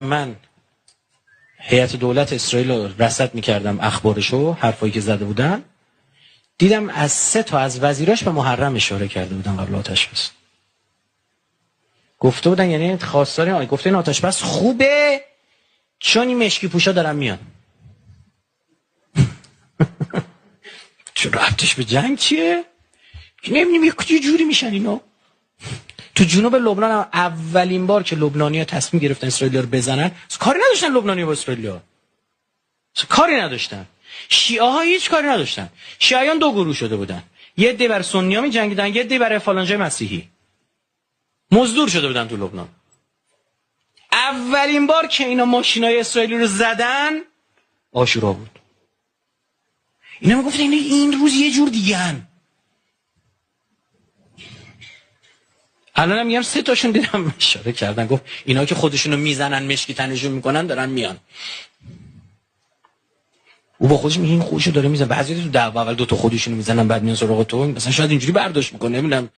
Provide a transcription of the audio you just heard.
من هیئت دولت اسرائیل رو رصد میکردم، اخبارشو، حرفایی که زده بودن، دیدم از 3 تا از وزیراش به محرم اشاره کرده بودن قبل آتش بس. گفته بودن یعنی خواستار گفته این آتش بس خوبه چون این مشکی پوشا دارن میان. چه ربطش به جنگ چیه؟ نمیدونم یه جوری میشن اینا. تو جنوب لبنان هم اولین بار که لبنانی‌ها تصمیم گرفتن اسرائیلی‌ها رو بزنن، کاری نداشتن لبنانی‌ها با اسرائیلی‌ها. کاری نداشتن. شیعه‌ها هیچ کاری نداشتن. شیعیان 2 گروه شده بودن. یه عده بر سنی‌ها می‌جنگیدن، یه عده برای فالنجای مسیحی. مزدور شده بودن تو لبنان. اولین بار که اینا ماشینای اسرائیلی رو زدن عاشورا بود. اینا میگفتن این روز یه جور دیگه‌ن. الانم میگم 3 تاشون دیدم اشاره کردن، گفت اینا که خودشونو میزنن مشکی تنشون میکنن دارن میان. او با خودش میگه این خودشو داره میزنه. بعضی تو دعوا اول 2 تا خودشونو میزنن بعد میان سراغ تو، مثلا شاید اینجوری برداشت میکنه، نمیدونم.